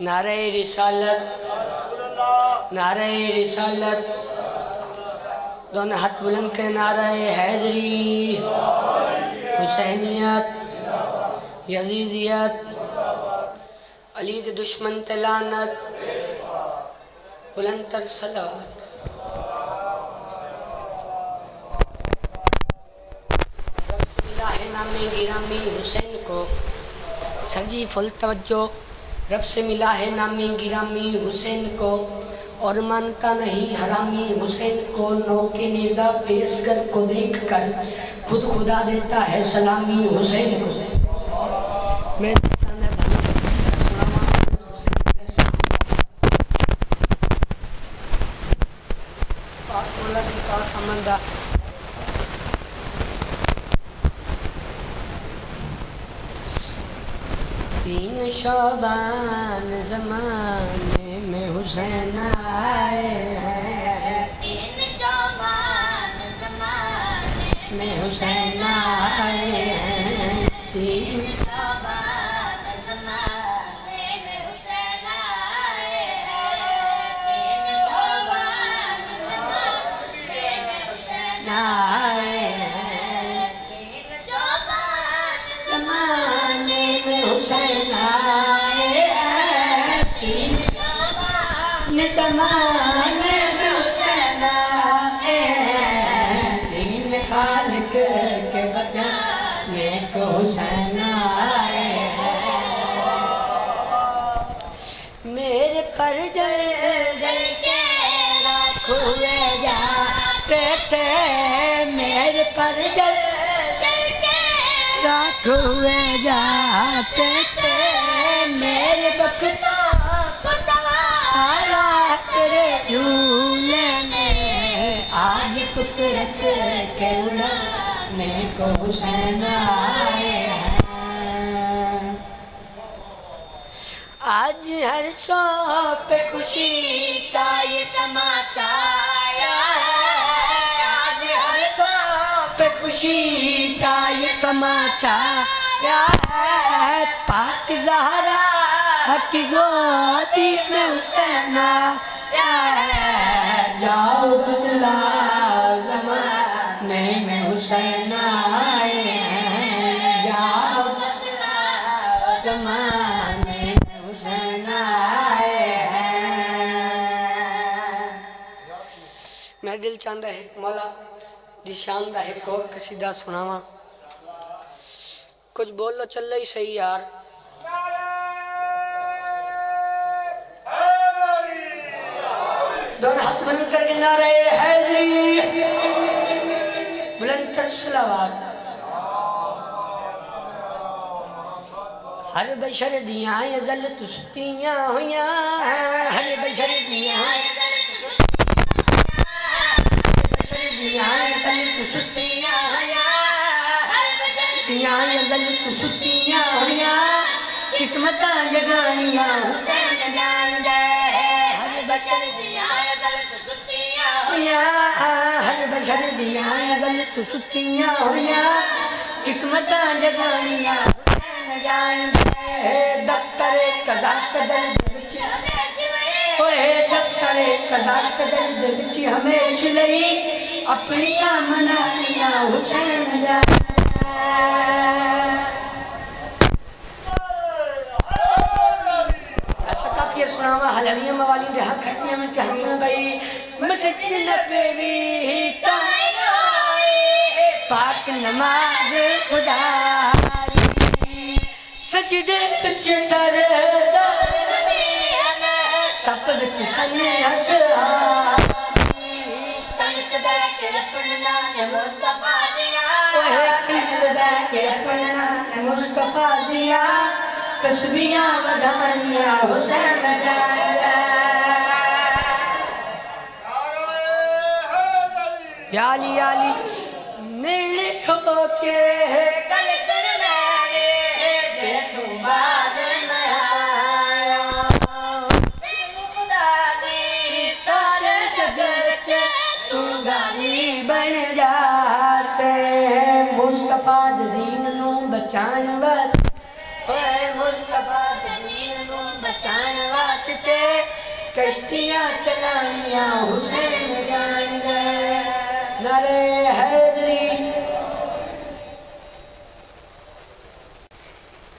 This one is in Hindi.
नारे रिसालत, नारे रिसालत। दोनों हाथ बुलंद के नारे हैदरी, हुसैनियत, यजीदियत, अली के दुश्मन ते लानत, बुलंद तर सलावत। नामे गिरामी हुसैन को सरजी फुल तवज्जो। रब से मिला है नामे गिरामी हुसैन को, और मानता नहीं हरामी हुसैन को। नौके नेज़ा पेशगर को देख कर खुद खुदा देता है सलामी हुसैन को। मैं तीन शाबान ज़माने में हुसैन आए हैं, तीन शाबान ज़माने में हुसैन आए हैं, तीन शाबान ज़माने में हुसैन आए हैं, तीन शाबान ज़माने में हुसैन आए हैं, तीन शाबान ज़माने में हुसैन आए हैं, तीन ज़माने में हुसैन आए हैं, तीन खालिक के बचाने को हुसैन आए हैं। मेरे पर जल जल के राख हुए जाते थे, मेरे पर जल जल के राख हुए जाते थे, मेरे बख्तों को सवारा तेरे झूले में, आज फिक्र से के उड़ाने को हुसैन आए हैं। आज हर सौ पे खुशी का ये समाचार है, आज हर सौ पे खुशी का ये समाचार है, पाक ज़हरा की गोदी में हुसैन आया है, जाओ बदला ज़माने में हुसैन आए हैं, जाओ बदला ज़माने में हुसैन आए हैं। मेरा दिल चाहता है मौला दी शान दा एक और कसीदा सुनावा। कुछ बोल लो, चल ही सही यार। दोनों हाथ बुलंद करके नारे हैदरी, बुलंद तर सलावत। हर बशर दियां अज़ल तो सुतियां हुइयां, हर बशर दियां अज़ल तो सुतियां हुइयां, दियां अज़ल तो सुतियां हुइयां, किस्मतां जगानियां हुसैन जानदा है। हर बशर दियां अज़ल तो सुतियां हुइयां, हर बशर दियां अज़ल तो सुतियां हुइयां, किस्मतां जगानियां हुसैन जानदा है। दफ्तरे कज़ा कदल विच ओए, दफ्तरे कज़ा कदल विच हमेशा लई अपनी कामनानियां हुसैन जानदा। काफिया सुनावा हलविया मवाली दे हक हटिया में कहूं भाई, मस्जिद नबवी कायम होए, पाक नमाज खुदा दी, सजदे विच सरदार नबी है, सफ विच सने असहाबी, कनक दे के अपना ने मुस्तफा दिया, ओए कनक दे के अपना ने मुस्तफा दिया, तस्बीहां वधानियां हुसैन जानदा। या अली मिल होके कल सुन मेरे, जे तू बाज न आया, खुदा दी सारे जग विच तू गाली बन जा से, मुस्तफा दे दीन नूं बचाण वास्ते, मुस्तफा दे दीन नूं बचाण कश्तियाँ चलानिया हुसैन जान